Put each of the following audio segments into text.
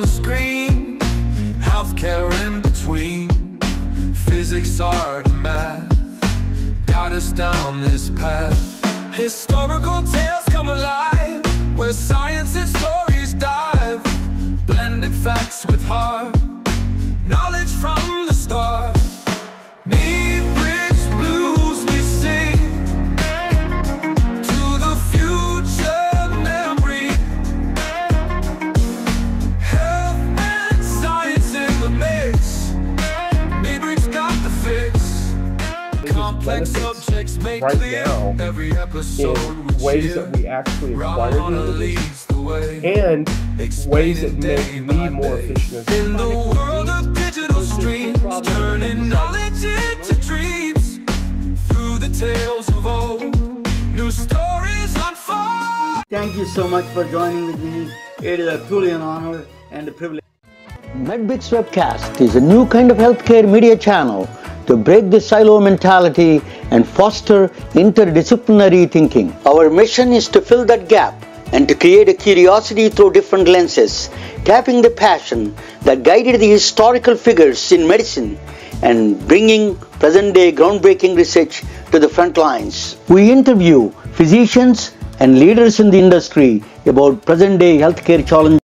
on the screen, healthcare in between, physics, art, and math, guide us down this path. Historical tales come alive, where science and stories dive, blended facts with heart, knowledge from the start. Need bridge blues we sing, to the future memory. Health and science in the mix, Midbridge got the fix. Complex subjects make clear every episode in ways that we actually acquire knowledge and ways that make me more efficient. In the world of digital streams, turning knowledge into dreams, through the tales of old, new stories unfold. Thank you so much for joining with me. It is a truly an honor and a privilege. MedBix Webcast is a new kind of healthcare media channel to break the silo mentality and foster interdisciplinary thinking. Our mission is to fill that gap and to create a curiosity through different lenses, tapping the passion that guided the historical figures in medicine and bringing present-day groundbreaking research to the front lines. We interview physicians and leaders in the industry about present-day healthcare challenges.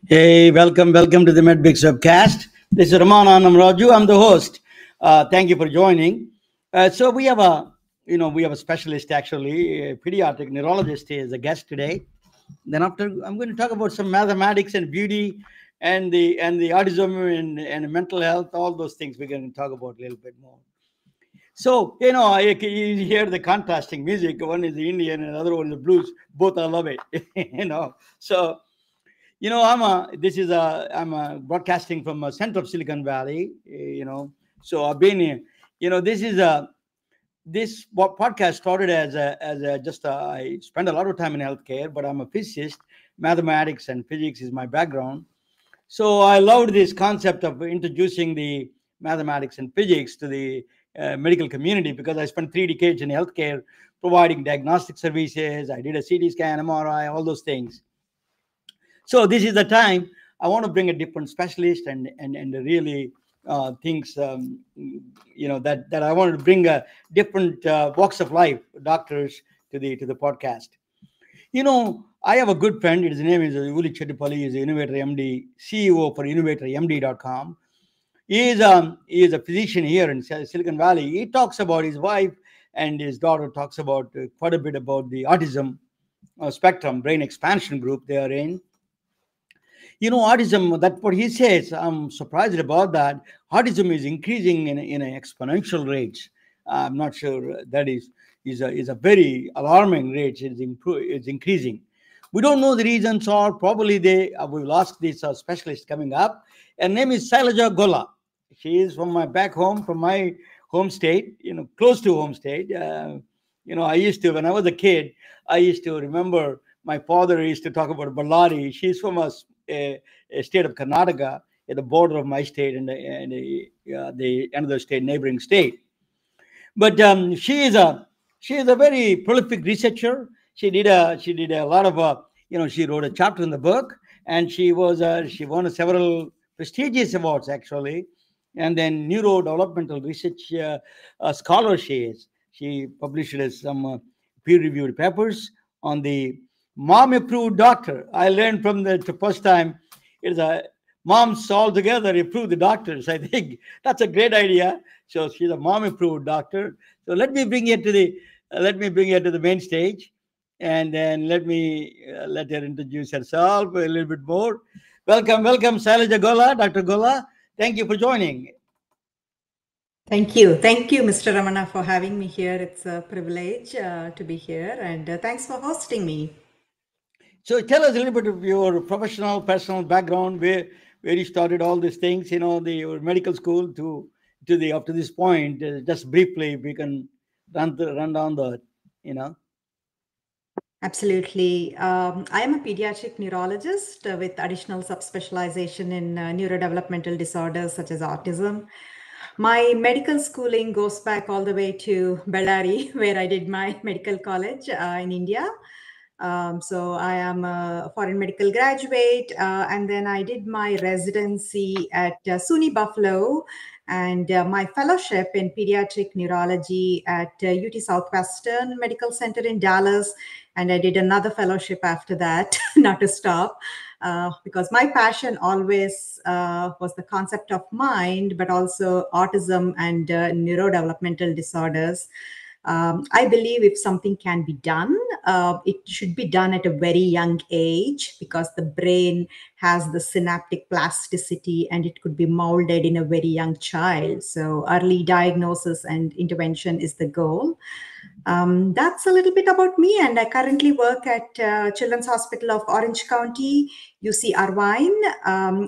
Hey, welcome to the MedBix Webcast. This is Raman Raju. I'm the host. Thank you for joining. So we have a specialist, actually, a pediatric neurologist is a guest today. Then after, I'm going to talk about some mathematics and beauty and the autism and mental health, all those things we're going to talk about a little bit more. So, you hear the contrasting music. One is the Indian and the other one is the blues. Both I love it, So, I'm broadcasting from a center of Silicon Valley, So I've been, this podcast started as I spend a lot of time in healthcare, but I'm a physicist. Mathematics and physics is my background. So I loved this concept of introducing the mathematics and physics to the medical community, because I spent 3 decades in healthcare providing diagnostic services. I did a CT scan, MRI, all those things. So this is the time I want to bring a different specialist and really things, that I wanted to bring a different walks of life, doctors to the podcast. I have a good friend. His name is Uli Chettipalli. He's an Innovator MD, CEO for InnovatorMD.com. He is a physician here in Silicon Valley. He talks about his wife and his daughter talks about quite a bit about the autism spectrum, brain expansion group they are in. Autism, that's what he says. I'm surprised about that. Autism is increasing in an exponential rate. I'm not sure that is a very alarming rate. It's increasing. We don't know the reasons, or probably we'll ask this specialist coming up. Her name is Sailaja Golla. She is from my back home, from my home state, close to home state. I used to, when I was a kid, I used to remember my father used to talk about Ballari. She's from a state of Karnataka, at the border of my state and the another state, neighboring state. But she is a very prolific researcher. She did a lot of she wrote a chapter in the book, and she won several prestigious awards actually. And then neurodevelopmental research scholar she is. She published some peer-reviewed papers on the mom-approved doctor. I learned from the first time it is a moms all together approve the doctors. I think that's a great idea. So she's a mom-approved doctor. So let me bring her to the main stage, and then let her introduce herself a little bit more. Welcome, Sailaja Golla, Dr. Golla. Thank you for joining. Thank you, Mr. Ramana, for having me here. It's a privilege to be here, and thanks for hosting me. So tell us a little bit of your professional, personal background, where you started all these things, your medical school up to this point. Just briefly, we can run down the. Absolutely. I am a pediatric neurologist with additional subspecialization in neurodevelopmental disorders such as autism. My medical schooling goes back all the way to Bellary, where I did my medical college in India. So I am a foreign medical graduate, and then I did my residency at SUNY Buffalo and my fellowship in pediatric neurology at UT Southwestern Medical Center in Dallas. And I did another fellowship after that, not to stop, because my passion always was the concept of mind, but also autism and neurodevelopmental disorders. I believe if something can be done, it should be done at a very young age, because the brain has the synaptic plasticity and it could be molded in a very young child. So early diagnosis and intervention is the goal. That's a little bit about me, and I currently work at Children's Hospital of Orange County, UC Irvine,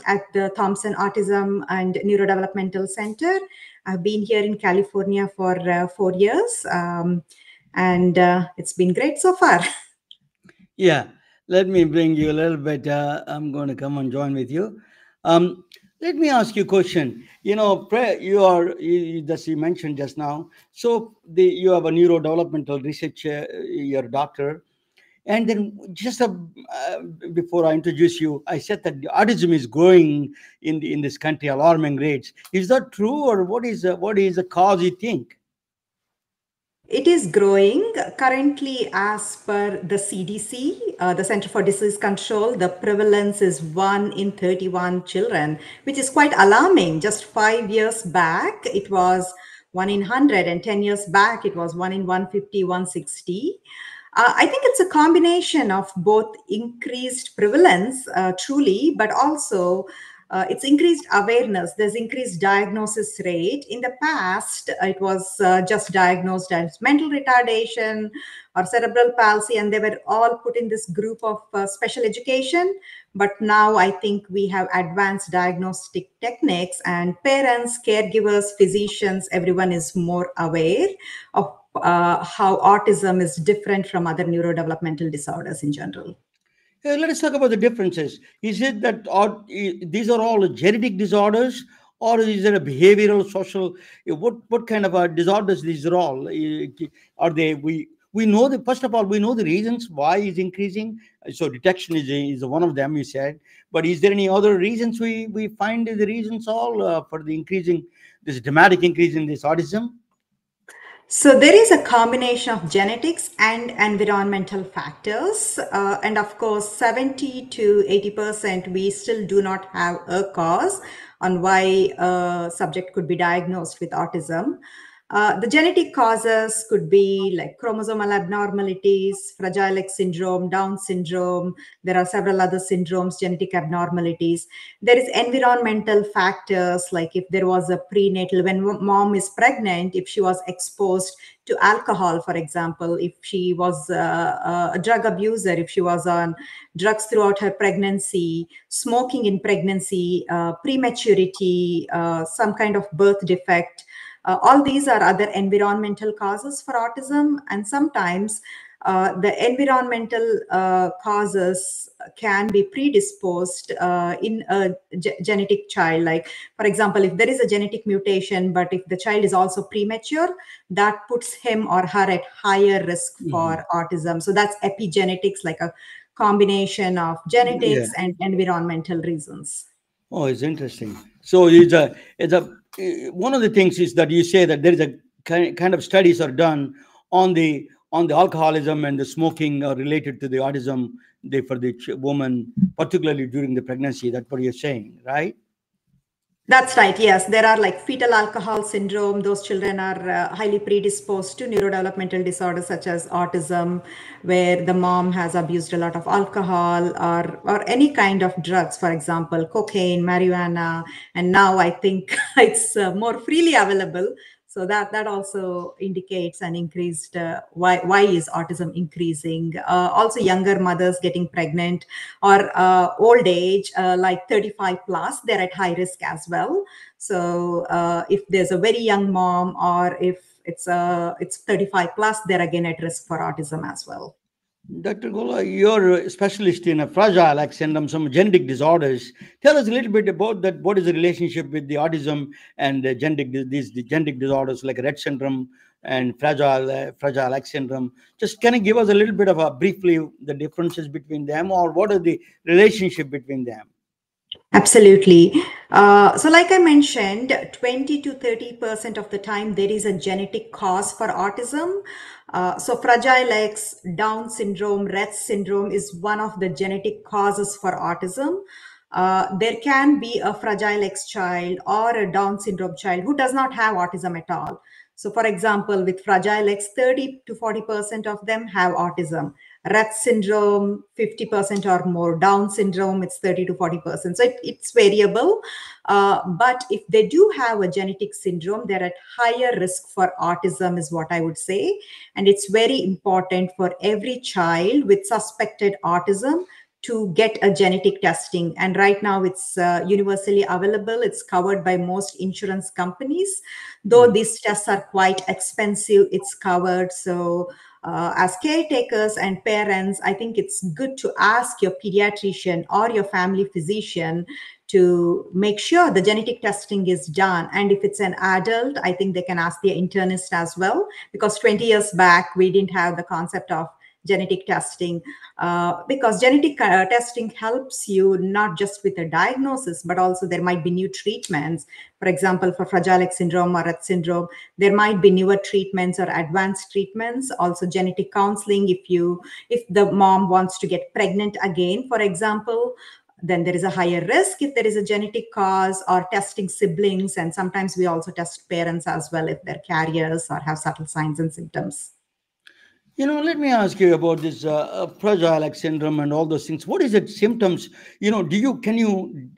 at the Thompson Autism and Neurodevelopmental Center. I've been here in California for 4 years, and it's been great so far. Yeah, let me bring you a little bit. I'm going to come and join with you. Let me ask you a question. You know, you mentioned just now. So you have a neurodevelopmental research, you're a doctor. And then before I introduce you, I said that autism is growing in this country alarming rates. Is that true, or what is the cause you think? It is growing. Currently, as per the CDC, the Center for Disease Control, the prevalence is 1 in 31 children, which is quite alarming. Just 5 years back, it was 1 in 100, and 10 years back, it was 1 in 150, 160. I think it's a combination of both increased prevalence, truly, but also it's increased awareness. There's increased diagnosis rate. In the past, it was just diagnosed as mental retardation or cerebral palsy, and they were all put in this group of special education. But now I think we have advanced diagnostic techniques, and parents, caregivers, physicians, everyone is more aware of how autism is different from other neurodevelopmental disorders in general. Let us talk about the differences. Is it that these are all genetic disorders, or is it a behavioral, social? What kind of disorders these are all? Are they? We know that, first of all, we know the reasons why it's increasing. So detection is one of them, you said. But is there any other reasons we find the reasons all for the this dramatic increase in this autism? So there is a combination of genetics and environmental factors. And of course, 70 to 80%, we still do not have a cause on why a subject could be diagnosed with autism. The genetic causes could be like chromosomal abnormalities, FragileX syndrome, Down syndrome. There are several other syndromes, genetic abnormalities. There is environmental factors, like if there was a prenatal, when mom is pregnant, if she was exposed to alcohol, for example, if she was a drug abuser, if she was on drugs throughout her pregnancy, smoking in pregnancy, prematurity, some kind of birth defect. All these are other environmental causes for autism, and sometimes the environmental causes can be predisposed in a genetic child. Like, for example, if there is a genetic mutation, but if the child is also premature, that puts him or her at higher risk for autism. So that's epigenetics, like a combination of genetics and environmental reasons. Oh, it's interesting. So one of the things is that you say that there is a kind of studies are done on the alcoholism and the smoking related to the autism for the woman, particularly during the pregnancy. That's what you're saying, right? That's right. Yes, there are like fetal alcohol syndrome. Those children are highly predisposed to neurodevelopmental disorders such as autism, where the mom has abused a lot of alcohol or any kind of drugs, for example, cocaine, marijuana, and now I think it's more freely available. So that also indicates an increased, why is autism increasing? Also younger mothers getting pregnant or old age, like 35 plus, they're at high risk as well. So if there's a very young mom, or if it's 35 plus, they're again at risk for autism as well. Dr. Gola, you're a specialist in a FragileX syndrome, some genetic disorders. Tell us a little bit about that. What is the relationship with the autism and the genetic disorders like Rett syndrome and FragileX syndrome? Just can you give us a little bit of a briefly the differences between them, or what are the relationship between them? Absolutely. So like I mentioned, 20 to 30% of the time, there is a genetic cause for autism. So Fragile X, Down syndrome, Rett syndrome is one of the genetic causes for autism. There can be a Fragile X child or a Down syndrome child who does not have autism at all. So for example, with Fragile X, 30 to 40% of them have autism. Rett syndrome, 50% or more. Down syndrome, it's 30 to 40%. So it's variable. But if they do have a genetic syndrome, they're at higher risk for autism is what I would say. And it's very important for every child with suspected autism to get a genetic testing. And right now it's universally available. It's covered by most insurance companies. Though these tests are quite expensive, it's covered. So as caretakers and parents, I think it's good to ask your pediatrician or your family physician to make sure the genetic testing is done. And if it's an adult, I think they can ask their internist as well, because 20 years back, we didn't have the concept of genetic testing, because genetic testing helps you not just with a diagnosis, but also there might be new treatments. For example, for Fragile X syndrome or Rett syndrome, there might be newer treatments or advanced treatments. Also genetic counseling, if the mom wants to get pregnant again, for example, then there is a higher risk if there is a genetic cause, or testing siblings. And sometimes we also test parents as well if they're carriers or have subtle signs and symptoms. Let me ask you about this Fragile X syndrome and all those things. What is it? Symptoms? Can you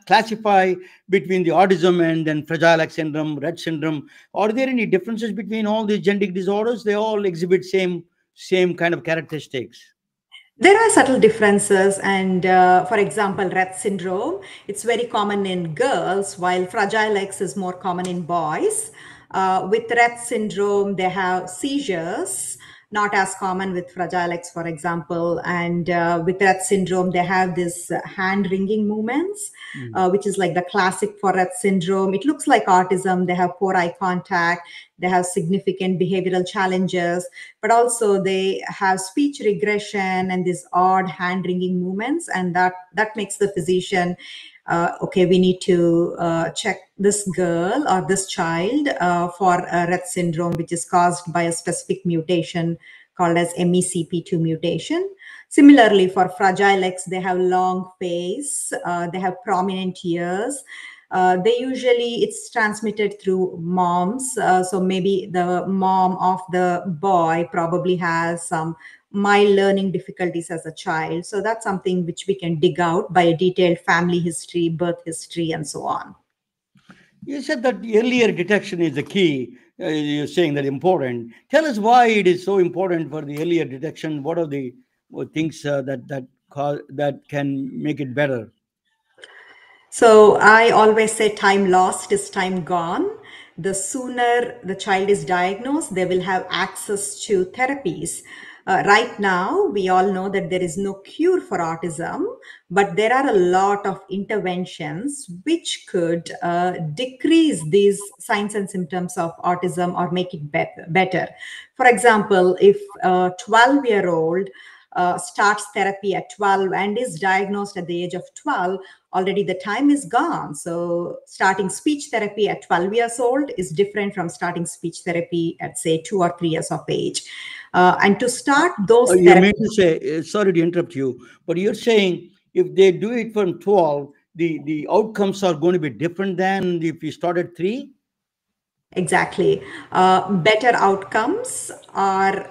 classify between the autism and then Fragile X syndrome, Rett syndrome? Are there any differences between all these genetic disorders? They all exhibit same kind of characteristics. There are subtle differences, and for example, Rett syndrome, it's very common in girls, while Fragile X is more common in boys. With Rett syndrome, they have seizures, not as common with Fragile X, for example. And with Rett syndrome, they have this hand wringing movements, which is like the classic for Rett syndrome. It looks like autism. They have poor eye contact. They have significant behavioral challenges, but also they have speech regression and these odd hand wringing movements. And that makes the physician, okay, we need to check this girl or this child for Rett syndrome, which is caused by a specific mutation called as MECP2 mutation. Similarly, for Fragile X, they have long face, they have prominent ears. It's transmitted through moms. So maybe the mom of the boy probably has some mild learning difficulties as a child. So that's something which we can dig out by a detailed family history, birth history, and so on. You said that earlier detection is the key. You're saying that important. Tell us why it is so important for the earlier detection. What are the things that can make it better? So I always say time lost is time gone. The sooner the child is diagnosed, they will have access to therapies. Right now, we all know that there is no cure for autism, but there are a lot of interventions which could decrease these signs and symptoms of autism or make it better. For example, if a 12-year-old starts therapy at 12 and is diagnosed at the age of 12, already the time is gone. So starting speech therapy at 12 years old is different from starting speech therapy at, say, 2 or 3 years of age. And to start those you mean to say, sorry to interrupt you, but you're saying if they do it from 12, the outcomes are going to be different than if you start at 3? Exactly. Better outcomes are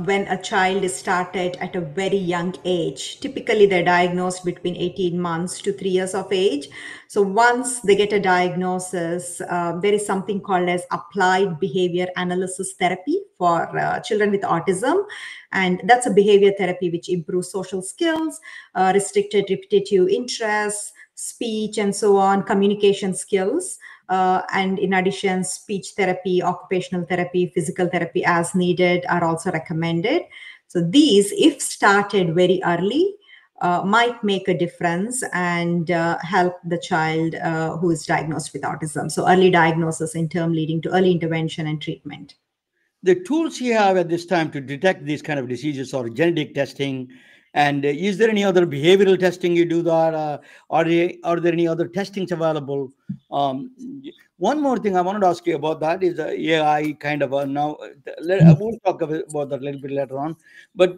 when a child is started at a very young age. Typically, they're diagnosed between 18 months to 3 years of age. So once they get a diagnosis, there is something called as applied behavior analysis therapy for children with autism. And that's a behavior therapy which improves social skills, restricted repetitive interests, speech, and so on, communication skills. And in addition, speech therapy, occupational therapy, physical therapy as needed are also recommended. So these, if started very early, might make a difference and help the child who is diagnosed with autism. So early diagnosis in term leading to early intervention and treatment. The tools you have at this time to detect these kind of diseases or genetic testing, and is there any other behavioral testing you do that? Are there any other testings available? Um, One more thing I wanted to ask you about that is AI kind of now. We'll talk about that a little bit later on. But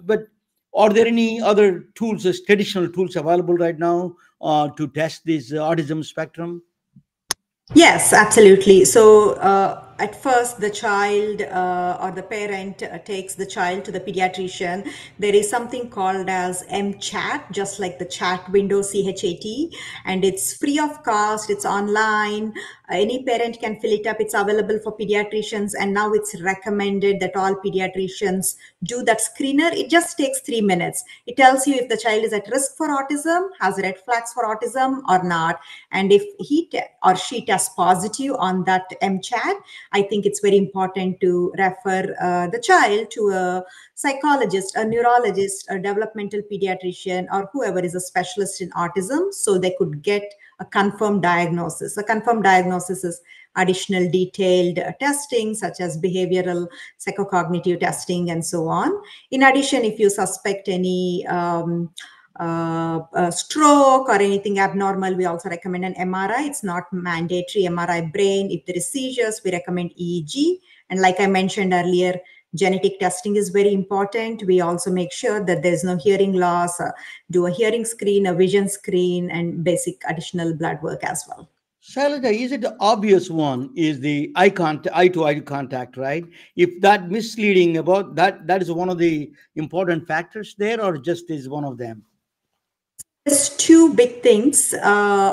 are there any other tools, traditional tools available right now to test this autism spectrum? Yes, absolutely. So at first, the child or the parent takes the child to the pediatrician. There is something called as MChat, just like the chat window, CHAT, and it's free of cost. It's online. Any parent can fill it up. It's available for pediatricians, and now it's recommended that all pediatricians do that screener. It just takes 3 minutes. It tells you if the child is at risk for autism, has red flags for autism or not, and if he or she tests positive on that MChat, I think it's very important to refer the child to a psychologist, a neurologist, a developmental pediatrician, or whoever is a specialist in autism, so they could get a confirmed diagnosis. A confirmed diagnosis is additional detailed testing such as behavioral, psychocognitive testing, and so on. In addition, if you suspect any stroke or anything abnormal, we also recommend an MRI. It's not mandatory. MRI brain. If there is seizures, we recommend EEG. And like I mentioned earlier, genetic testing is very important. We also make sure that there's no hearing loss, do a hearing screen, a vision screen, and basic additional blood work as well. Sailaja, is it the obvious one is the eye to eye contact, right? If that misleading about that is one of the important factors there, or just is one of them? There's two big things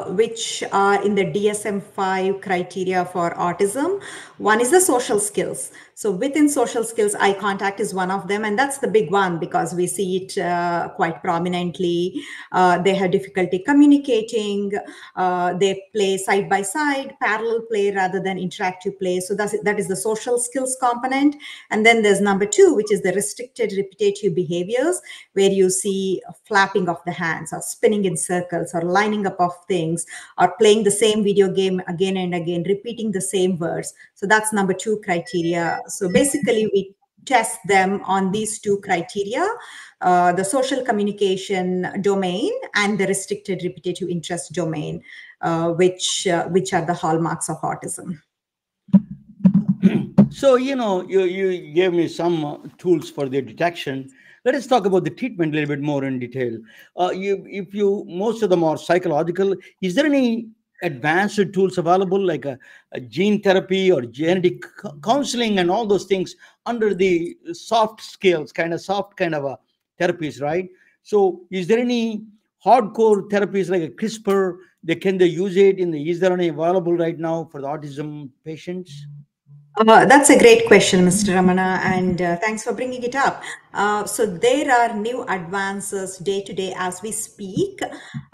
which are in the DSM-5 criteria for autism. One is the social skills. So within social skills, eye contact is one of them. And that's the big one because we see it quite prominently. They have difficulty communicating. They play side by side, parallel play rather than interactive play. So that is the social skills component. And then there's number two, which is the restricted repetitive behaviors, where you see flapping of the hands or spinning in circles or lining up of things or playing the same video game again and again, repeating the same words. So that's number two criteria. So basically we test them on these two criteria, the social communication domain and the restricted repetitive interest domain, which are the hallmarks of autism. So, you gave me some tools for their detection. Let us talk about the treatment a little bit more in detail. Most of them are psychological. Is there any advanced tools available like a gene therapy or genetic counseling and all those things under the soft skills, soft kind of a therapies, right? So is there any hardcore therapies like a CRISPR? Can they use it is there any available right now for the autism patients? That's a great question, Mr. Ramana, and thanks for bringing it up. So there are new advances day to day as we speak.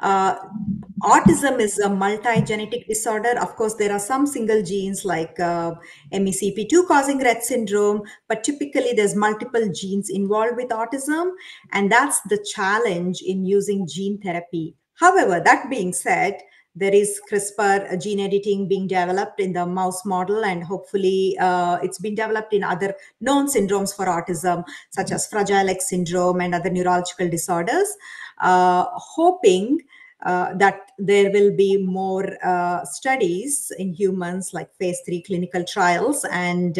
Autism is a multi-genetic disorder. Of course, there are some single genes like MECP2 causing Rett syndrome, but typically there's multiple genes involved with autism, and that's the challenge in using gene therapy. However, that being said, there is CRISPR gene editing being developed in the mouse model, and hopefully it's been developed in other known syndromes for autism, such as FragileX syndrome and other neurological disorders, hoping that there will be more studies in humans like phase 3 clinical trials, and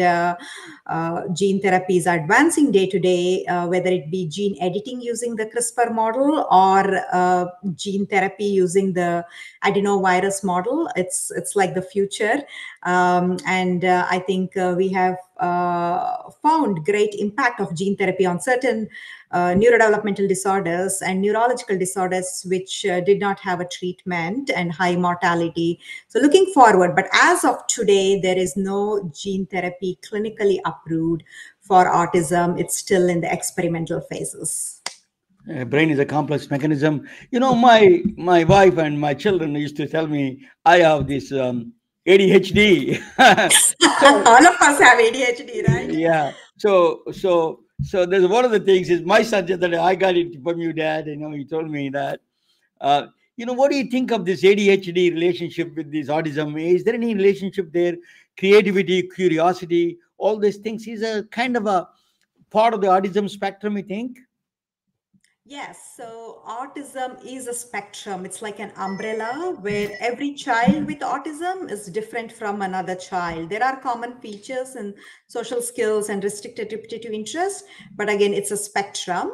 gene therapy is advancing day to day, whether it be gene editing using the CRISPR model or gene therapy using the adenovirus model. It's like the future. And I think we have found great impact of gene therapy on certain neurodevelopmental disorders and neurological disorders which did not have a treatment and high mortality. So looking forward, but as of today, there is no gene therapy clinically approved for autism. It's still in the experimental phases. Brain is a complex mechanism. My wife and my children used to tell me I have this ADHD. All of us have ADHD, right? Yeah. So So there's one of the things is my son said that I got it from you, Dad. He told me that. Uh, what do you think of this ADHD relationship with this autism? Is there any relationship there? Creativity, curiosity, all these things is a kind of a part of the autism spectrum, you think? Yes, so autism is a spectrum. It's like an umbrella where every child with autism is different from another child. There are common features and social skills and restricted repetitive interest, but again, it's a spectrum.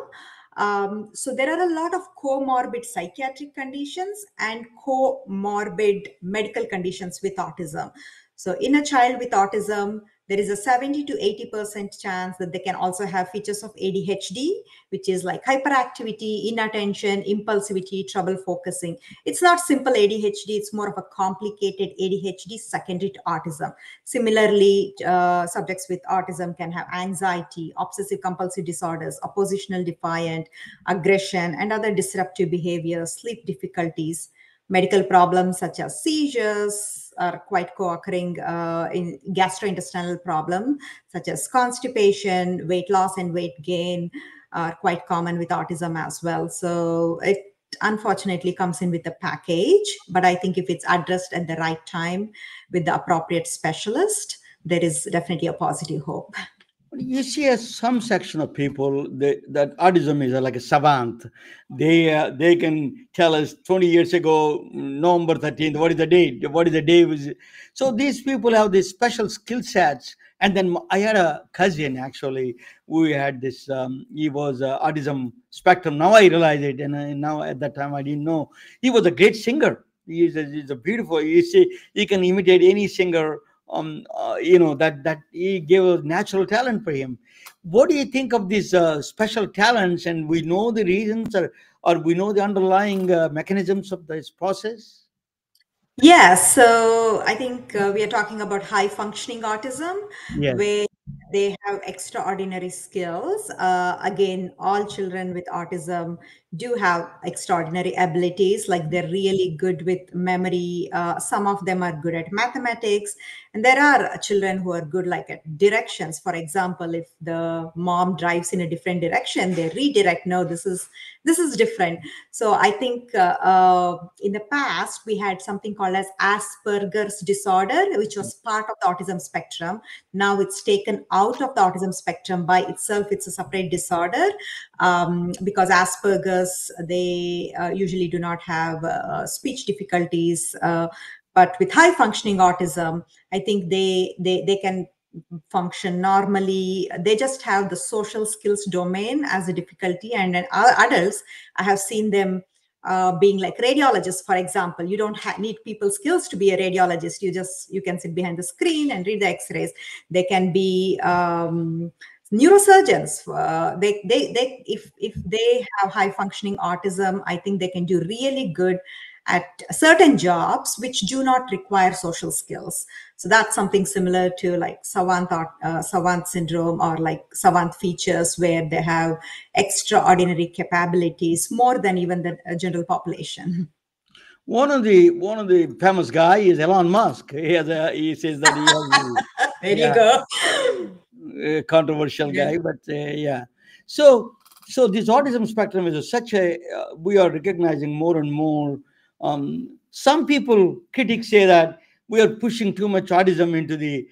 So there are a lot of comorbid psychiatric conditions and comorbid medical conditions with autism. So in a child with autism, there is a 70 to 80% chance that they can also have features of ADHD, which is like hyperactivity, inattention, impulsivity, trouble focusing. It's not simple ADHD, it's more of a complicated ADHD secondary to autism. Similarly, subjects with autism can have anxiety, obsessive compulsive disorders, oppositional defiant, aggression, and other disruptive behaviors, sleep difficulties. Medical problems such as seizures are quite co-occurring in gastrointestinal problem such as constipation, weight loss and weight gain are quite common with autism as well. So it unfortunately comes in with a package, but I think if it's addressed at the right time with the appropriate specialist, there is definitely a positive hope. You see some section of people that autism is like a savant. They can tell us 20 years ago, November 13th, what is the date? What is the day? So these people have these special skill sets. And then I had a cousin, actually, we had this, he was autism spectrum. Now I realize it. And now at that time, I didn't know. He was a great singer. He's a beautiful, you see, he can imitate any singer. That he gave a natural talent for him. What do you think of these special talents? And we know the reasons, or we know the underlying mechanisms of this process? Yeah, so I think we are talking about high functioning autism, Yes. where they have extraordinary skills. Again, all children with autism do have extraordinary abilities, like they're really good with memory. Some of them are good at mathematics, and there are children who are good like at directions. For example, if the mom drives in a different direction, they redirect. No, this is different. So I think in the past we had something called as Asperger's disorder, which was part of the autism spectrum. Now it's taken out of the autism spectrum by itself. It's a separate disorder because Asperger's, they usually do not have speech difficulties. But with high functioning autism, I think they can function normally. They just have the social skills domain as a difficulty. And in adults, I have seen them being like radiologists, for example. You don't need people skills to be a radiologist. You can sit behind the screen and read the x-rays. They can be neurosurgeons. If they have high functioning autism, I think they can do really good at certain jobs which do not require social skills. So that's something similar to like savant syndrome, or like savant features, where they have extraordinary capabilities more than even the general population. One of the famous guy is Elon Musk. He says that he has there you go. A controversial guy, but yeah. So this autism spectrum is such a we are recognizing more and more. Some people, critics, say that we are pushing too much autism into the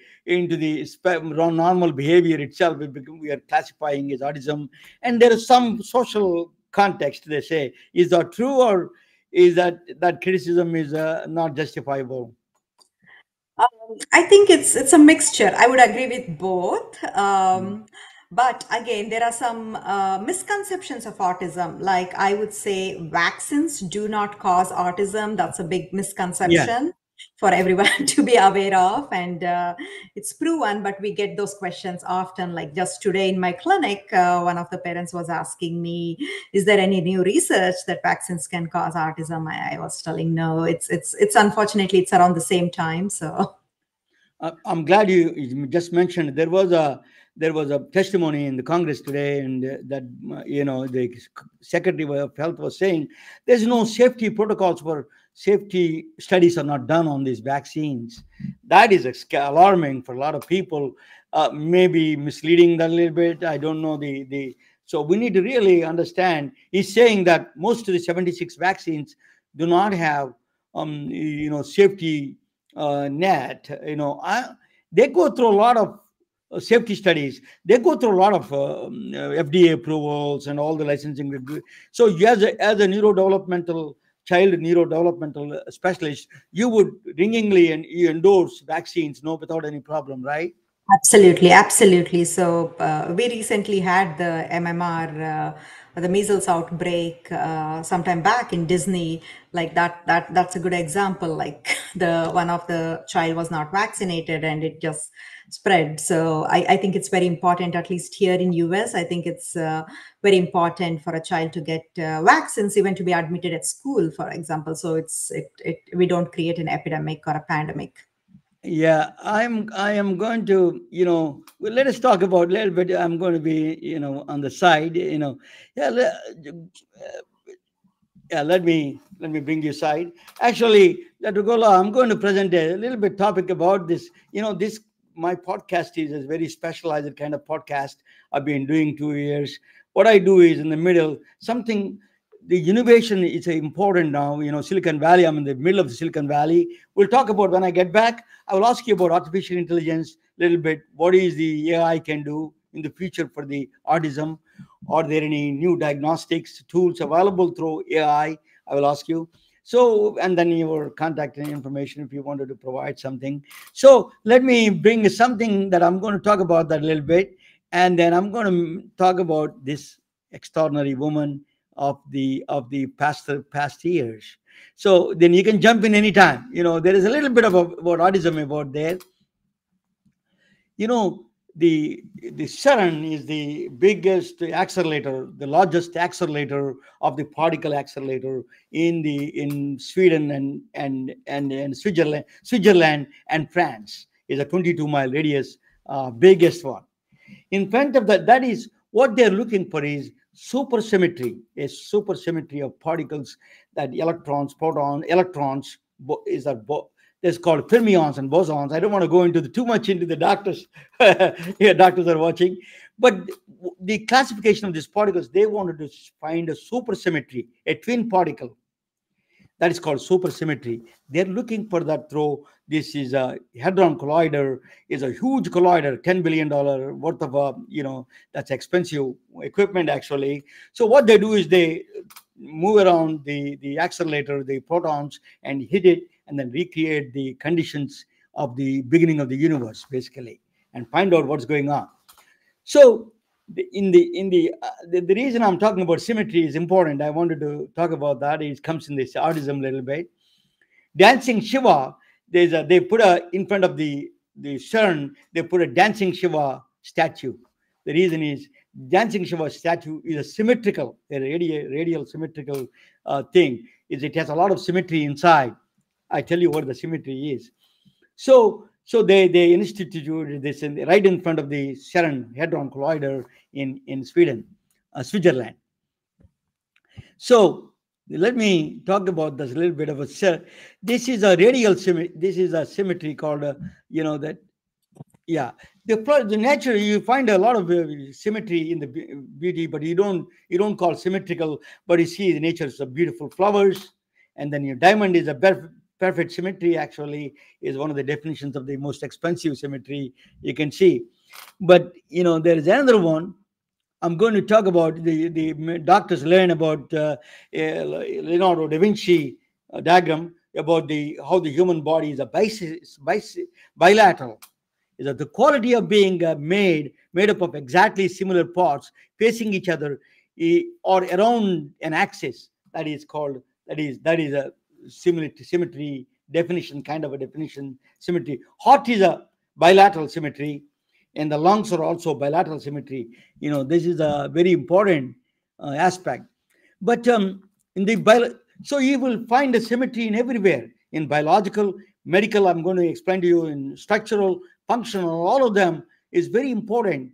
normal behavior itself. We are classifying as autism, and there is some social context. They say, is that true, or is that criticism is not justifiable? I think it's a mixture. I would agree with both. But again, there are some misconceptions of autism. Like I would say vaccines do not cause autism. That's a big misconception for everyone to be aware of. And it's proven, but we get those questions often. Like just today in my clinic, one of the parents was asking me, is there any new research that vaccines can cause autism? I was telling no, it's unfortunately, it's around the same time. So I'm glad you just mentioned there was there was a testimony in the Congress today, and that the Secretary of Health was saying there's no safety protocols for safety studies are not done on these vaccines. That is alarming for a lot of people. Maybe misleading that a little bit. I don't know so we need to really understand. He's saying that most of the 76 vaccines do not have safety net. They go through a lot of safety studies. They go through a lot of FDA approvals and all the licensing. So as a child neurodevelopmental specialist, you would ringingly and you endorse vaccines, without any problem, right? Absolutely, absolutely. So we recently had the MMR, the measles outbreak sometime back in Disney. Like that's a good example. Like one of the child was not vaccinated and it just spread. So I think it's very important, at least here in US. I think it's very important for a child to get vaccines, even to be admitted at school, for example. So we don't create an epidemic or a pandemic. Yeah, I am going to, let us talk about a little bit. I'm going to be, on the side, let me bring you aside. Actually, Dr. Golla, I'm going to present a little bit topic about this. My podcast is a very specialized kind of podcast. I've been doing 2 years. What I do is in the middle, the innovation is important now. Silicon Valley, I'm in the middle of the Silicon Valley. We'll talk about when I get back. I will ask you about artificial intelligence a little bit. What is the AI can do in the future for the autism? Are there any new diagnostics tools available through AI? I will ask you. So, and then your contact information if you wanted to provide something. So let me bring something that I'm going to talk about that a little bit. And then I'm going to talk about this extraordinary woman of the past years. So then you can jump in anytime. There is a little bit about autism about there. The CERN is the biggest accelerator, the largest accelerator of the particle accelerator in Sweden and Switzerland and France. Is a 22-mile radius, biggest one. In front of that is what they're looking for is supersymmetry, a supersymmetry of particles, that electrons, protons, electrons there's called fermions and bosons. I don't want to go into too much into the doctors. Doctors are watching, but the classification of these particles, they wanted to find a supersymmetry, a twin particle. That is called supersymmetry. They're looking for that through. This is a hadron collider, is a huge collider, $10 billion worth of, that's expensive equipment actually. So what they do is they move around the accelerator, the protons, and hit it, and then recreate the conditions of the beginning of the universe, basically, and find out what's going on. So the reason I'm talking about symmetry is important. I wanted to talk about that. It comes in this autism a little bit. Dancing Shiva, they put in front of the CERN, they put a dancing Shiva statue. The reason is dancing Shiva statue is a radial symmetrical thing. It has a lot of symmetry inside. I tell you what the symmetry is. So they instituted this right in front of the CERN Hadron Collider in Switzerland. So let me talk about this a little bit of this is a radial symmetry. This is a symmetry called the nature. You find a lot of symmetry in the beauty, but you don't call symmetrical. But you see the nature of beautiful flowers, and then your diamond is a perfect symmetry. Actually, is one of the definitions of the most expensive symmetry you can see. But there is another one. I'm going to talk about the doctors learn about Leonardo da Vinci diagram about how the human body is a bilateral. Is that the quality of being made up of exactly similar parts facing each other or around an axis. That is a symmetry definition, kind of a definition symmetry. Heart is a bilateral symmetry, and the lungs are also bilateral symmetry. This is a very important aspect. But so you will find a symmetry in everywhere, in biological, medical. I'm going to explain to you in structural, functional. All of them is very important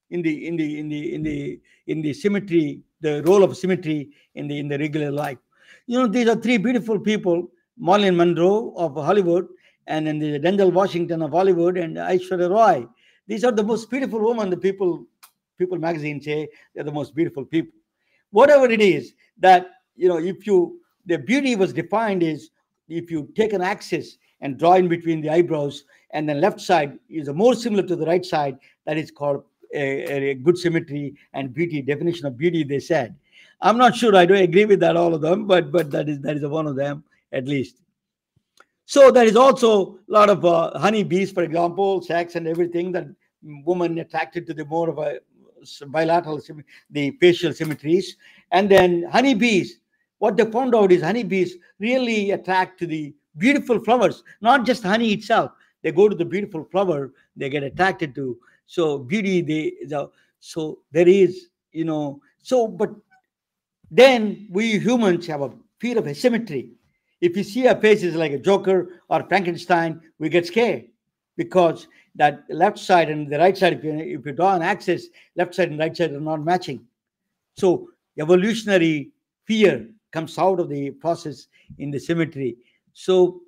in the symmetry, the role of symmetry in the regular life. These are three beautiful people: Marilyn Monroe of Hollywood, and then the Denzel Washington of Hollywood, and Aishwarya Roy. These are the most beautiful women. The People magazine say they're the most beautiful people. Whatever it is, that the beauty was defined is if you take an axis and draw in between the eyebrows, and the left side is more similar to the right side, that is called a good symmetry and beauty. Definition of beauty, they said. I'm not sure I don't agree with that, all of them, but that is one of them at least. So there is also a lot of honeybees, for example, sex and everything, that women attracted to the more of a bilateral, the facial symmetries. And then honeybees, what they found out is honeybees really attract to the beautiful flowers, not just honey itself. They go to the beautiful flower, they get attracted to. So beauty, so there is, but then we humans have a fear of asymmetry. If you see our faces like a Joker or Frankenstein, we get scared, because that left side and the right side, if you draw an axis, left side and right side are not matching. So evolutionary fear comes out of the process in the symmetry. So,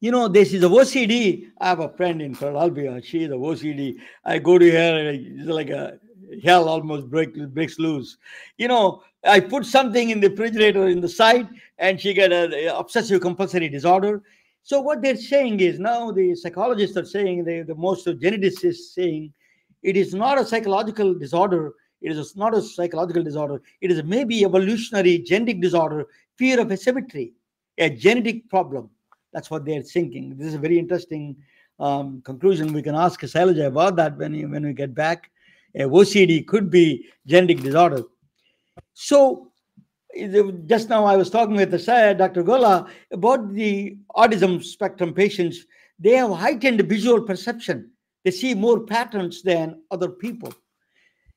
this is a OCD. I have a friend in Philadelphia. She is a OCD. I go to her, it's like a hell almost breaks loose. I put something in the refrigerator in the side, and she got an obsessive compulsory disorder. So what they're saying is, now the psychologists are saying, the most of geneticists saying, it is not a psychological disorder. It is not a psychological disorder. It is maybe evolutionary genetic disorder, fear of asymmetry, a genetic problem. That's what they're thinking. This is a very interesting conclusion. We can ask Sailaja about that when we get back. OCD could be genetic disorder. So just now I was talking with Dr. Golla about the autism spectrum patients. They have heightened visual perception. They see more patterns than other people.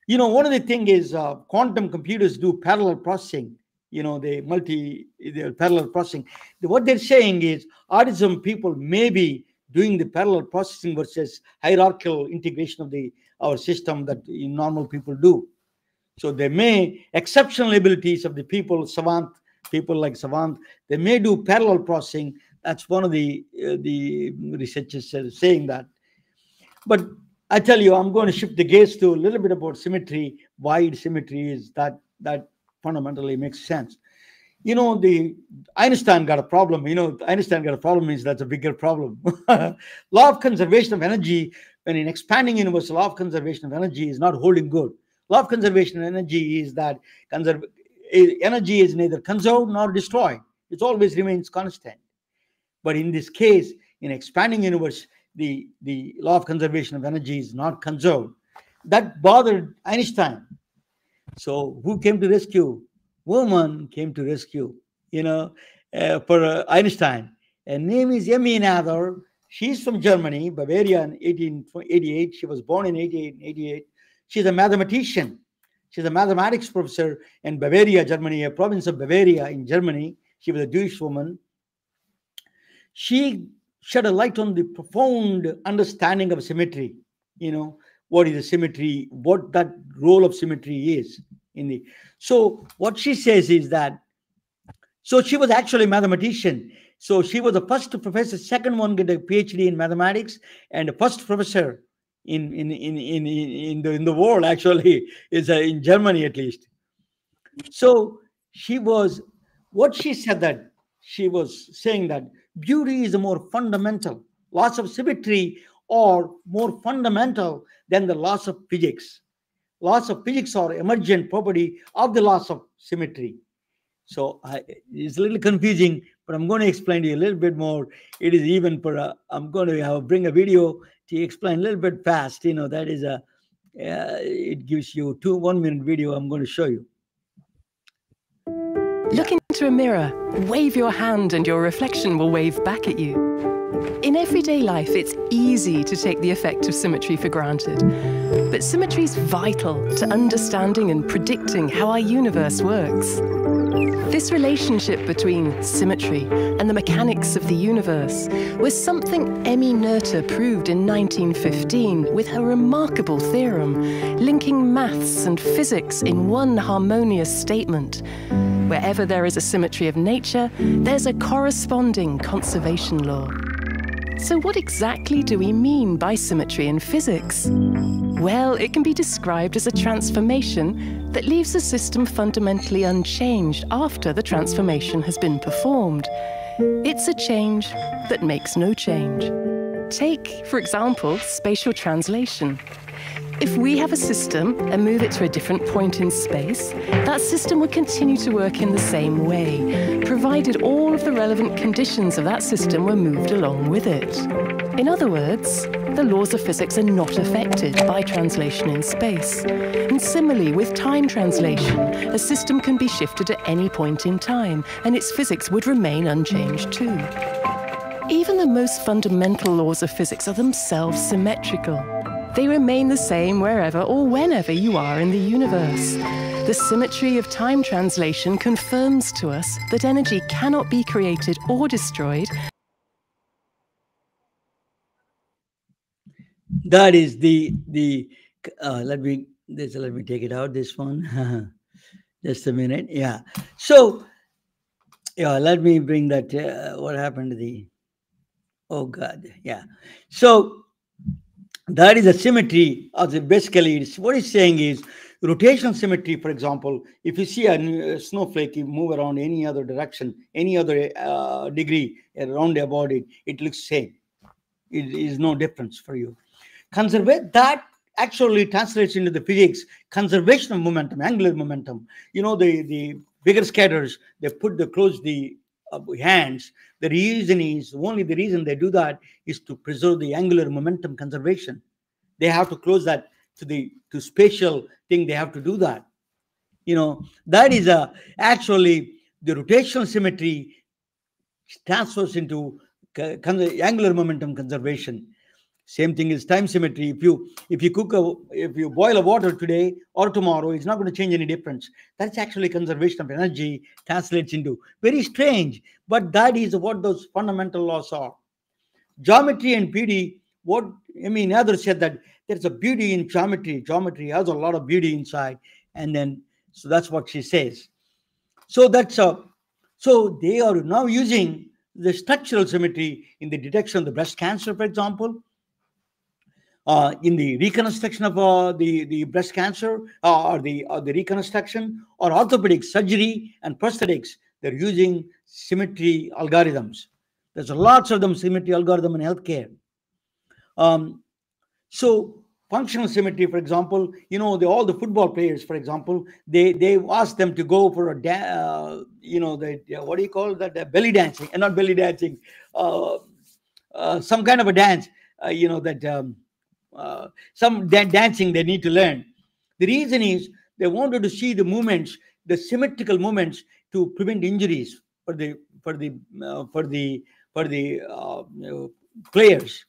One of the things is quantum computers do parallel processing. They're parallel processing. What they're saying is autism people may be doing the parallel processing versus hierarchical integration of our system that normal people do. So they may, exceptional abilities of the people like savant, they may do parallel processing. That's one of the researchers saying that. But I tell you, I'm going to shift the gaze to a little bit about symmetry, why symmetry is that fundamentally makes sense. The Einstein got a problem. Einstein got a problem means that's a bigger problem. Law of conservation of energy, when in expanding universe, law of conservation of energy is not holding good. Law of conservation of energy is that energy is neither conserved nor destroyed. It always remains constant. But in this case, in expanding universe, the law of conservation of energy is not conserved. That bothered Einstein. So who came to rescue? Woman came to rescue, for Einstein. Her name is Emmy Noether. She's from Germany, Bavaria, in 1888. She was born in 1888. She's a mathematician. She's a mathematics professor in Bavaria, Germany, a province of Bavaria in Germany. She was a Jewish woman. She shed a light on the profound understanding of symmetry. What is a symmetry, what that role of symmetry is. So what she says is that, so she was actually a mathematician. So she was the first professor, second one get a PhD in mathematics, and the first professor in the world actually is in Germany at least. So she was saying that beauty is a more fundamental. Laws of symmetry are more fundamental than the laws of physics. Laws of physics are emergent property of the laws of symmetry. So it's a little confusing, but I'm going to explain to you a little bit more. It is even I'm going to bring a video to explain a little bit fast. That is it gives you 1 minute video I'm going to show you. Look into a mirror, wave your hand, and your reflection will wave back at you. In everyday life, it's easy to take the effect of symmetry for granted. But symmetry is vital to understanding and predicting how our universe works. This relationship between symmetry and the mechanics of the universe was something Emmy Noether proved in 1915 with her remarkable theorem, linking maths and physics in one harmonious statement. Wherever there is a symmetry of nature, there's a corresponding conservation law. So what exactly do we mean by symmetry in physics? Well, it can be described as a transformation that leaves a system fundamentally unchanged after the transformation has been performed. It's a change that makes no change. Take, for example, spatial translation. If we have a system and move it to a different point in space, that system would continue to work in the same way, provided all of the relevant conditions of that system were moved along with it. In other words, the laws of physics are not affected by translation in space. And similarly, with time translation, a system can be shifted at any point in time, and its physics would remain unchanged too. Even the most fundamental laws of physics are themselves symmetrical. They remain the same wherever or whenever you are in the universe. The symmetry of time translation confirms to us that energy cannot be created or destroyed. That is let me take it out, this one. Just a minute. Yeah. So, yeah, let me bring that. What happened to the, oh God. Yeah. So, that is a symmetry of the, basically what it's saying is rotational symmetry. For example, if you see a snowflake, you move around any other direction, any other degree around about it, it looks same. It is no difference for you. That actually translates into the physics, conservation of momentum, angular momentum. You know, the bigger scatterers, they close the hands. The reason is, only the reason they do that is to preserve the angular momentum conservation. They have to close that to spatial thing. They have to do that. You know, that is actually the rotational symmetry transfers into angular momentum conservation. Same thing is time symmetry. If you boil a water today or tomorrow, it's not going to change any difference. That's actually conservation of energy translates into. Very strange, but that is what those fundamental laws are. Geometry and beauty. What I mean, others said that there's a beauty in geometry. Geometry has a lot of beauty inside, and then so that's what she says. So that's so they are now using the structural symmetry in the detection of the breast cancer, for example. In the reconstruction of the breast cancer or the reconstruction or orthopedic surgery and prosthetics, they're using symmetry algorithms. There's lots of them, symmetry algorithm in healthcare. So functional symmetry, for example, you know, all the football players, for example, they ask them to go for a what do you call that? Belly dancing, and not belly dancing, some kind of a dance, some dancing they need to learn. The reason is they wanted to see the movements, the symmetrical movements, to prevent injuries for the players.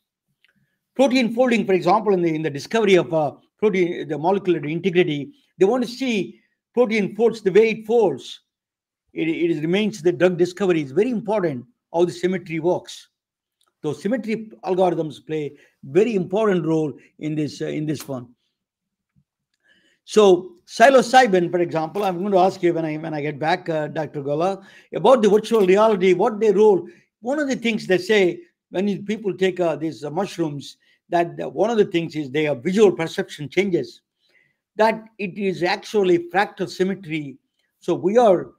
Protein folding, for example, in the discovery of protein, the molecular integrity, they want to see protein folds the way it folds. It remains the drug discovery is very important how the symmetry works. Those symmetry algorithms play very important role in this one. So psilocybin, for example, I'm going to ask you when I get back, Dr. Golla, about the virtual reality, what they role. One of the things they say when people take these mushrooms, that one of the things is their visual perception changes. That it is actually fractal symmetry. So we are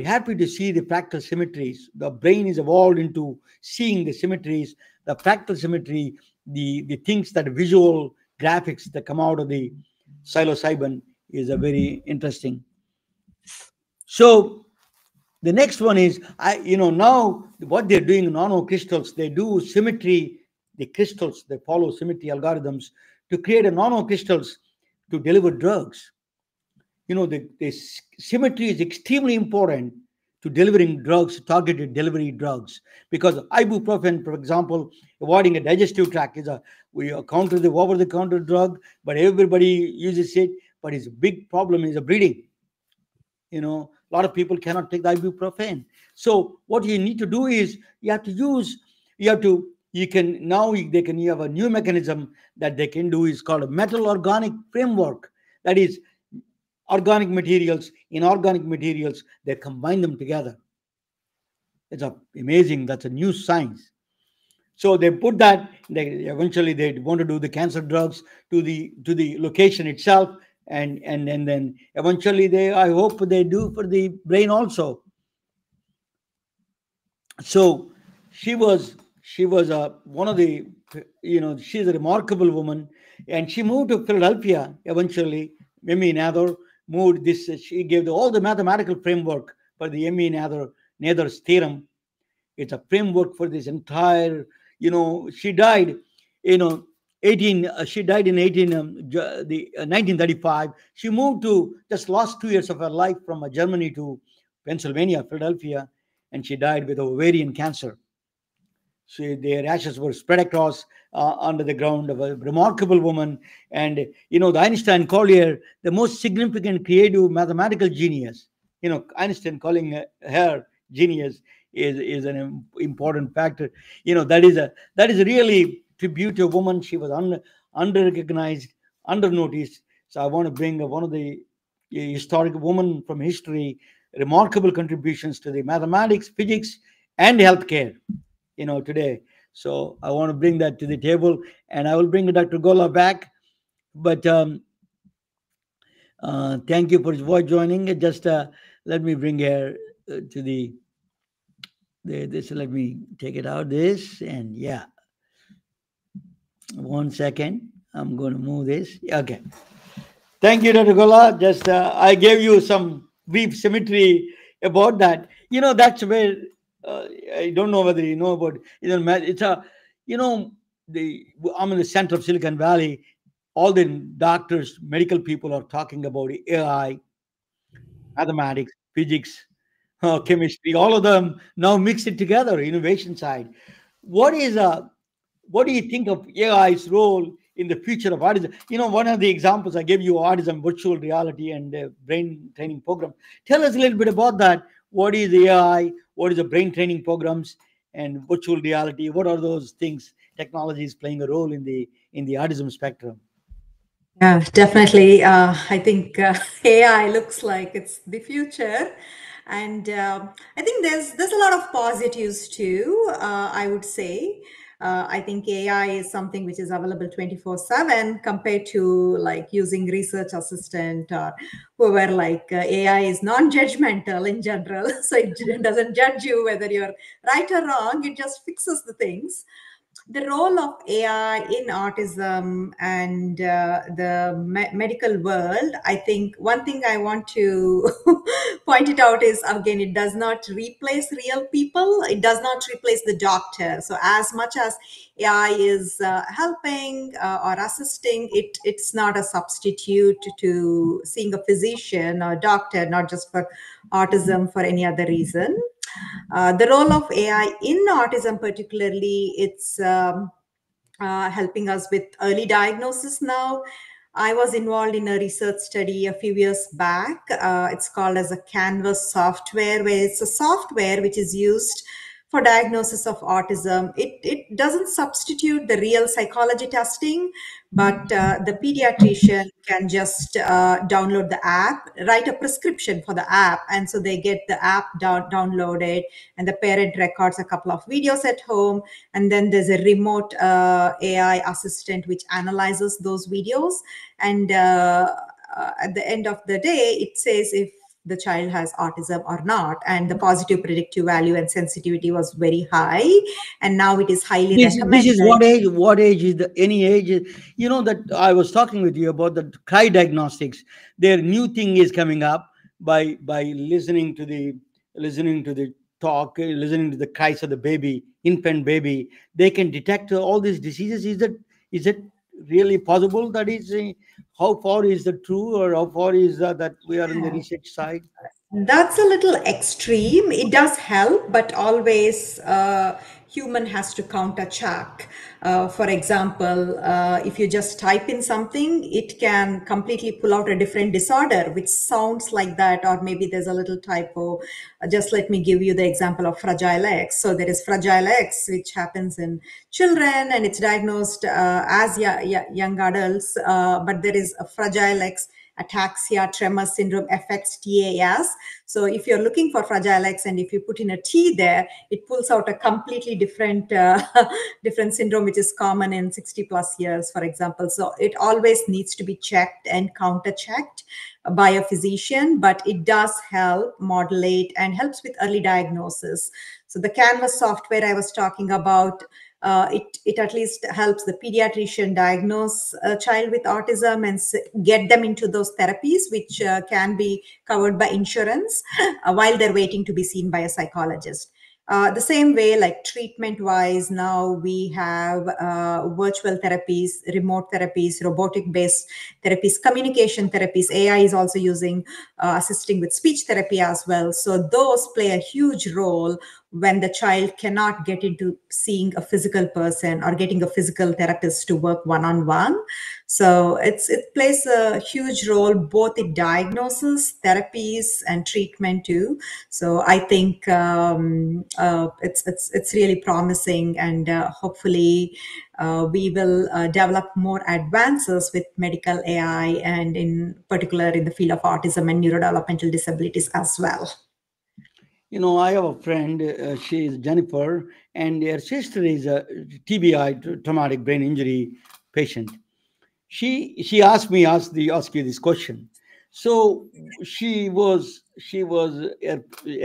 happy to see the fractal symmetries. The brain is evolved into seeing the symmetries, the fractal symmetry, the things that visual graphics that come out of the psilocybin is a very interesting. So the next one is, now what they're doing, nanocrystals, they do symmetry, the crystals, they follow symmetry algorithms to create a nanocrystals to deliver drugs. You know, the symmetry is extremely important to delivering drugs, targeted delivery drugs, because ibuprofen, for example, avoiding a digestive tract is we counter the over-the-counter drug, but everybody uses it. But its big problem is a bleeding. A lot of people cannot take the ibuprofen. So what you need to do is you have to use, you can now they can you have a new mechanism that they can do is called a metal organic framework. That is, organic materials, inorganic materials, they combine them together. It's amazing. That's a new science. So they put that. Eventually they want to do the cancer drugs to the location itself, and then eventually I hope they do for the brain also. So she was one of the, she's a remarkable woman, and she moved to Philadelphia eventually. Emmy Nather moved this. She gave all the mathematical framework for the Emmy Nather's theorem. It's a framework for this entire. She died. She died in 1935. She moved to just last 2 years of her life from Germany to Pennsylvania, Philadelphia, and she died with ovarian cancer. So their ashes were spread across under the ground. Of a remarkable woman, and the Einstein called her the most significant creative mathematical genius. Einstein calling her genius is an important factor. That is really tribute to a woman. She was under-recognized, under-noticed. So I want to bring one of the historic women from history, remarkable contributions to the mathematics, physics, and healthcare, today. So I want to bring that to the table, and I will bring Dr. Golla back. But thank you for joining. Just let me bring her to this. Let me take it out. This, and yeah. 1 second. I'm going to move this. Okay. Thank you, Dr. Golla. Just I gave you some brief symmetry about that. That's where I don't know whether you know about. It's a I'm in the center of Silicon Valley. All the doctors, medical people are talking about AI, mathematics, physics, chemistry. All of them now mix it together. Innovation side. What do you think of AI's role in the future of autism? One of the examples I gave you, autism, virtual reality, and brain training program. Tell us a little bit about that. What is AI? What is the brain training programs and virtual reality? What are those things, technologies playing a role in the autism spectrum? Yeah, definitely. I think AI looks like it's the future. And I think there's a lot of positives too, I would say. I think AI is something which is available 24/7 compared to like using research assistant or whoever. Like AI is non-judgmental in general, so it doesn't judge you whether you're right or wrong. It just fixes the things. The role of AI in autism and the medical world, I think one thing I want to point it out is, again, it does not replace real people. It does not replace the doctor. So as much as AI is helping or assisting, it's not a substitute to seeing a physician or doctor, not just for autism, for any other reason. The role of AI in autism particularly, it's helping us with early diagnosis now. I was involved in a research study a few years back. It's called as a Canvas software, where it's a software which is used for diagnosis of autism. It doesn't substitute the real psychology testing, but the pediatrician can just download the app, write a prescription for the app, and so they get the app downloaded, and the parent records a couple of videos at home, and then there's a remote AI assistant which analyzes those videos, and at the end of the day, it says if the child has autism or not, and the positive predictive value and sensitivity was very high, and now it is highly recommended. This is what age? What age is any age? That I was talking with you about the cry diagnostics. Their new thing is coming up by listening to the talk, listening to the cries of the baby, infant baby. They can detect all these diseases. Is it really possible? That is, how far is that true, or how far is that we are in the research side? That's a little extreme. It does help, but always human has to counter check. For example, if you just type in something, it can completely pull out a different disorder which sounds like that, or maybe there's a little typo. Just let me give you the example of FragileX. So there is FragileX, which happens in children, and it's diagnosed as young adults, but there is a FragileX ataxia tremor syndrome FXTAS. So if you're looking for FragileX and if you put in a T there, it pulls out a completely different different syndrome, which is common in 60 plus years, for example. So it always needs to be checked and counter checked by a physician, but it does help modulate and helps with early diagnosis. So the Canvas software I was talking about, it at least helps the pediatrician diagnose a child with autism and get them into those therapies, which can be covered by insurance while they're waiting to be seen by a psychologist. The same way, like treatment-wise, now we have virtual therapies, remote therapies, robotic-based therapies, communication therapies. AI is also using assisting with speech therapy as well. So those play a huge role when the child cannot get into seeing a physical person or getting a physical therapist to work one-on-one. So it plays a huge role both in diagnosis, therapies, and treatment too. So I think it's really promising, and hopefully we will develop more advances with medical AI, and in particular in the field of autism and neurodevelopmental disabilities as well. You know, I have a friend, she is Jennifer, and her sister is a TBI, traumatic brain injury patient. She asked me, ask you this question. So her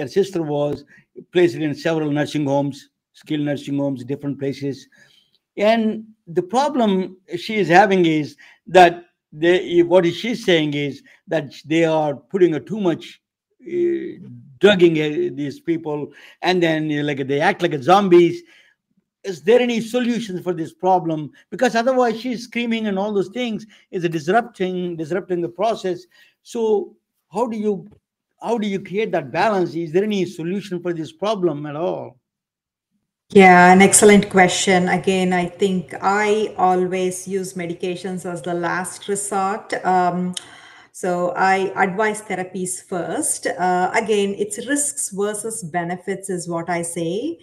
sister was placed in several nursing homes, skilled nursing homes, different places. And the problem she is having is that what she's saying is that they are putting too much drugging these people, and then like they act like zombies. Is there any solutions for this problem? Because otherwise she's screaming and all those things is disrupting the process. So how do you create that balance? Is there any solution for this problem at all? Yeah, an excellent question. Again, I think I always use medications as the last resort. So I advise therapies first. Again, it's risks versus benefits is what I say.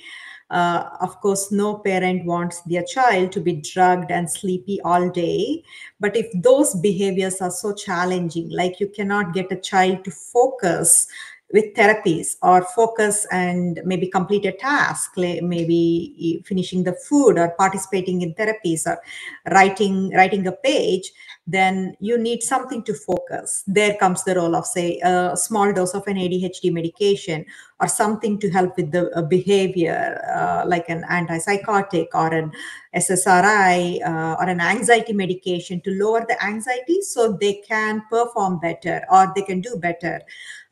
Of course, no parent wants their child to be drugged and sleepy all day. But if those behaviors are so challenging, like you cannot get a child to focus with therapies or focus and maybe complete a task, maybe finishing the food or participating in therapies or writing a page, then you need something to focus. There comes the role of, say, a small dose of an ADHD medication or something to help with the behavior, like an antipsychotic or an SSRI or an anxiety medication to lower the anxiety so they can perform better or they can do better.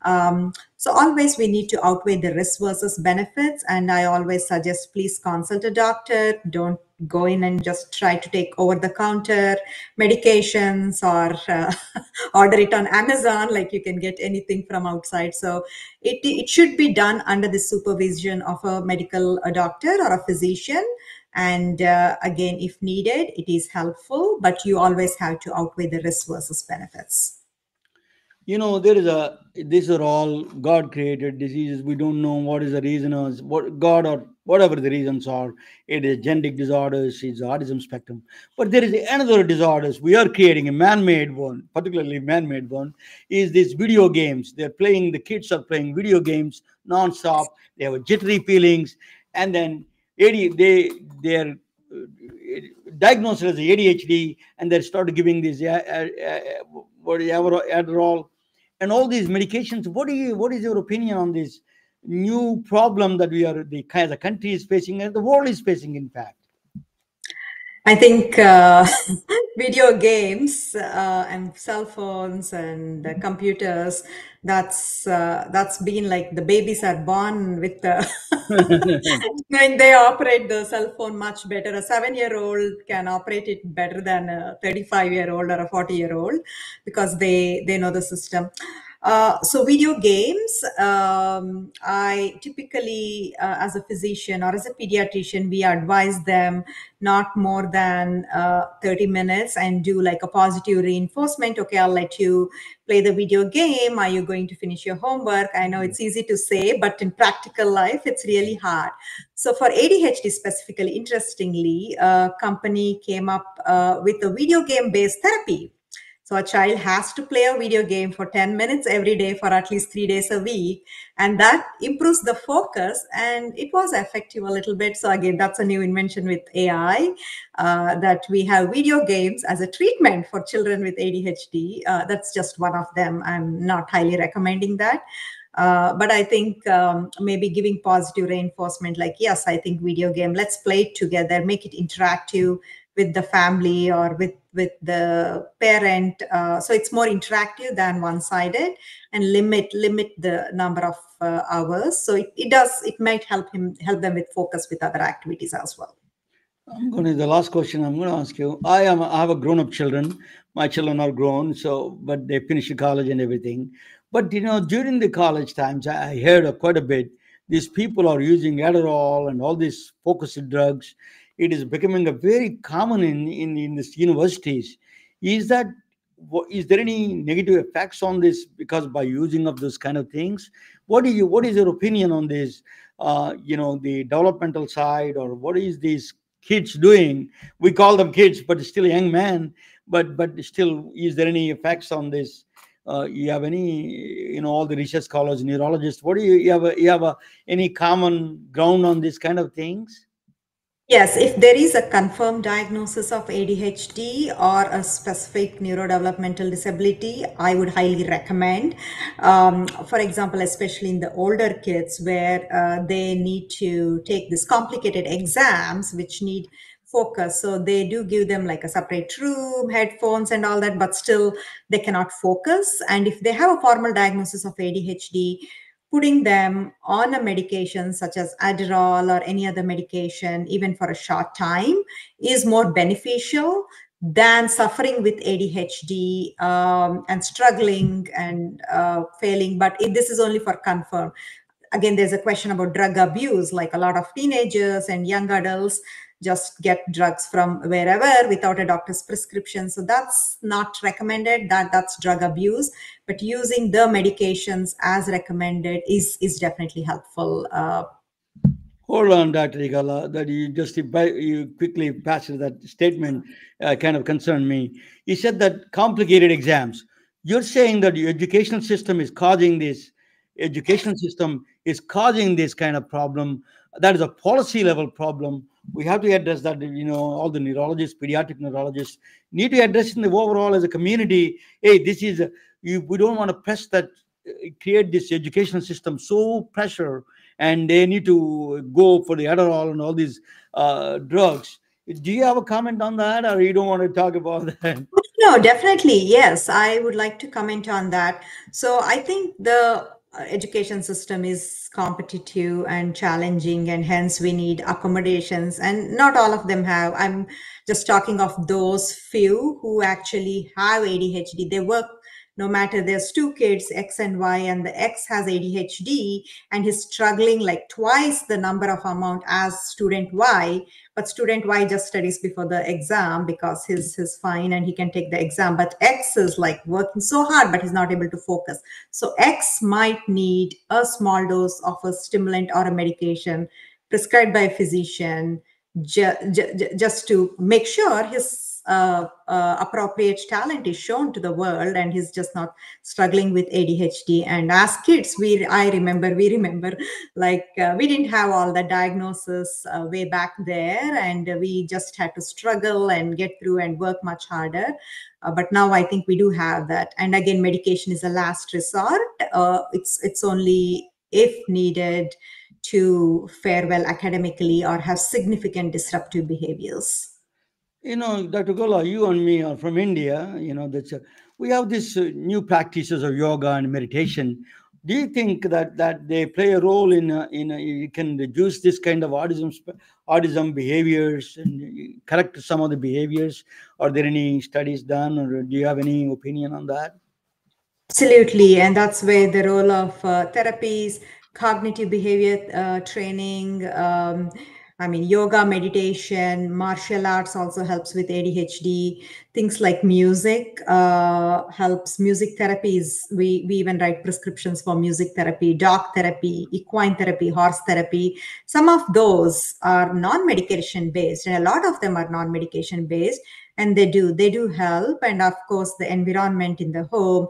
So always we need to outweigh the risk versus benefits. And I always suggest, please consult a doctor. Don't go in and just try to take over-the-counter medications or order it on Amazon, like you can get anything from outside. So it should be done under the supervision of a medical doctor or a physician. And again, if needed, it is helpful, but you always have to outweigh the risk versus benefits. You know, these are all God-created diseases. We don't know what is the reason, or what God or whatever the reasons are. It is genetic disorders, it's autism spectrum. But there is another disorders we are creating, a man-made one, particularly man-made one, is these video games. The kids are playing video games non-stop. They have jittery feelings, and then they're diagnosed as ADHD, and they start giving these Adderall and all these medications. What is your opinion on this new problem that the country is facing and the world is facing, in fact? I think video games and cell phones and computers, that's been like the babies are born with and they operate the cell phone much better. A 7-year-old can operate it better than a 35-year-old or a 40-year-old because they know the system. So video games, I typically, as a physician or as a pediatrician, we advise them not more than 30 minutes and do like a positive reinforcement. Okay, I'll let you play the video game. Are you going to finish your homework? I know it's easy to say, but in practical life, it's really hard. So for ADHD specifically, interestingly, a company came up with a video game-based therapy. So a child has to play a video game for 10 minutes every day for at least 3 days a week. And that improves the focus, and it was effective a little bit. So again, that's a new invention with AI, that we have video games as a treatment for children with ADHD. That's just one of them. I'm not highly recommending that. But I think maybe giving positive reinforcement, like, yes, I think video game, let's play it together, make it interactive with the family or with the parent. So it's more interactive than one-sided, and limit the number of hours. So it might help them with focus with other activities as well. The last question I'm going to ask you. I have a grown-up children. My children are grown, but they finish college and everything. But during the college times, I heard quite a bit. These people are using Adderall and all these focused drugs. It is becoming a very common in these universities. Is there any negative effects on this because by using of those kind of things? What is your opinion on this? The developmental side, or what is these kids doing? We call them kids, but still young men. But still, is there any effects on this? You have any, all the research scholars, neurologists, what do you have any common ground on this kind of things? Yes, if there is a confirmed diagnosis of ADHD or a specific neurodevelopmental disability, I would highly recommend. For example, especially in the older kids where they need to take these complicated exams which need focus. So they do give them like a separate room, headphones and all that, but still they cannot focus. And if they have a formal diagnosis of ADHD, putting them on a medication such as Adderall or any other medication, even for a short time, is more beneficial than suffering with ADHD and struggling and failing. But this is only for confirmed. Again, there's a question about drug abuse, like a lot of teenagers and young adults just get drugs from wherever without a doctor's prescription. So that's not recommended. That's drug abuse. But using the medications as recommended is definitely helpful. Hold on, Dr. Golla, that you quickly passed that statement kind of concerned me. You said that complicated exams. You're saying that the educational system is causing this. Educational system is causing this kind of problem. That is a policy level problem. We have to address that. All the neurologists, pediatric neurologists need to address in the overall as a community. Hey, we don't want to press that, create this educational system so pressure, and they need to go for the Adderall and all these drugs. Do you have a comment on that, or you don't want to talk about that? No, definitely. Yes, I would like to comment on that. So I think the education system is competitive and challenging, and hence we need accommodations, and not all of them have. I'm just talking of those few who actually have ADHD. They work, no matter, there's two kids, X and Y, and the X has ADHD and he's struggling like twice the number of amount as student Y, but student Y just studies before the exam because he's fine and he can take the exam. But X is like working so hard, but he's not able to focus. So X might need a small dose of a stimulant or a medication prescribed by a physician just to make sure his appropriate talent is shown to the world, and he's just not struggling with ADHD. And as kids, we remember like we didn't have all the diagnosis way back there, and we just had to struggle and get through and work much harder. But now I think we do have that. And again, medication is a last resort. It's only if needed to fare well academically or have significant disruptive behaviors. Dr. Golla, you and me are from India. We have these new practices of yoga and meditation. Do you think that they play a role in you can reduce this kind of autism behaviors and correct some of the behaviors? Are there any studies done, or do you have any opinion on that? Absolutely, and that's where the role of therapies, cognitive behavior training, yoga, meditation, martial arts also helps with ADHD. Things like music helps. Music therapies, we even write prescriptions for music therapy, dog therapy, equine therapy, horse therapy. Some of those are non-medication based, and a lot of them are non-medication based, and they do help. And of course, the environment in the home,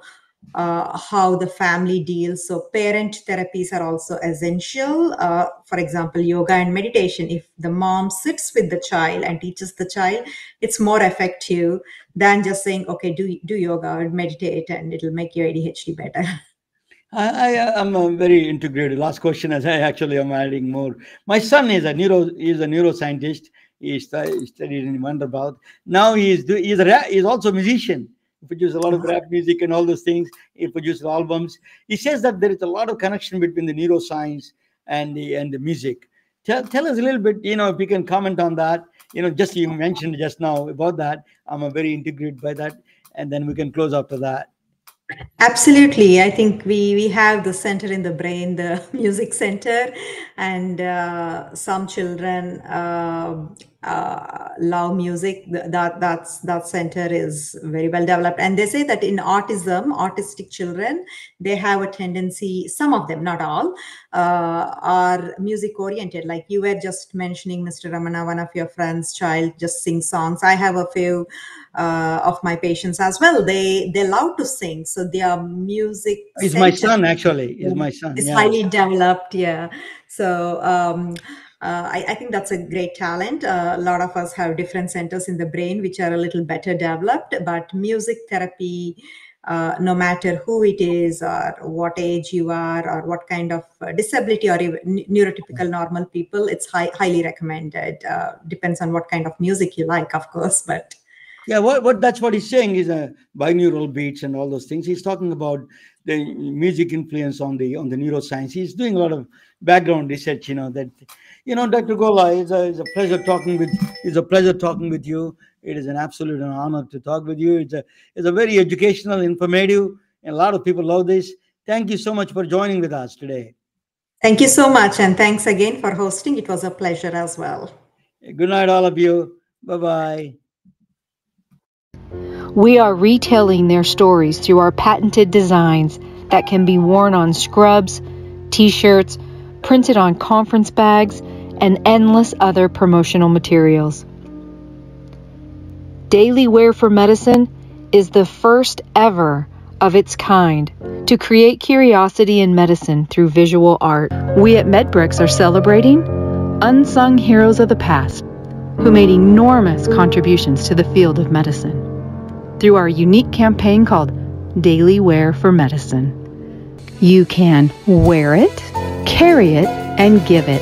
how the family deals. So parent therapies are also essential. For example, yoga and meditation. If the mom sits with the child and teaches the child, it's more effective than just saying, okay, do yoga or meditate and it'll make your ADHD better. I'm very integrated. Last question, as I actually am adding more. My son is a neuroscientist. He studied in Vanderbilt. Now he's also a musician. He produces a lot of rap music and all those things. He produces albums. He says that there is a lot of connection between the neuroscience and the music. Tell us a little bit, if you can comment on that. Just you mentioned just now about that. I'm very integrated by that, and then we can close after that. Absolutely. I think we have the center in the brain, the music center, and some children love music. That center is very well developed. And they say that in autistic children, they have a tendency, some of them, not all, are music oriented. Like you were just mentioning, Mr. Ramana, one of your friends' child just sings songs. I have a few of my patients as well. They love to sing, so their music. It's my son, actually. It's my son. It's highly developed, yeah. So I think that's a great talent. A lot of us have different centers in the brain which are a little better developed, but music therapy, no matter who it is or what age you are or what kind of disability or even neurotypical normal people, it's highly recommended. Depends on what kind of music you like, of course, but. Yeah, that's what he's saying is binaural beats and all those things. He's talking about the music influence on the neuroscience. He's doing a lot of background research. Dr. Golla, it's a pleasure talking with you. It is an absolute honor to talk with you. It's a very educational, informative, and a lot of people love this. Thank you so much for joining with us today. Thank you so much, and thanks again for hosting. It was a pleasure as well. Good night, all of you. Bye-bye. We are retelling their stories through our patented designs that can be worn on scrubs, t-shirts, printed on conference bags, and endless other promotional materials. Daily Wear for Medicine is the first ever of its kind to create curiosity in medicine through visual art. We at MedBricks are celebrating unsung heroes of the past who made enormous contributions to the field of medicine through our unique campaign called Daily Wear for Medicine. You can wear it, carry it, and give it.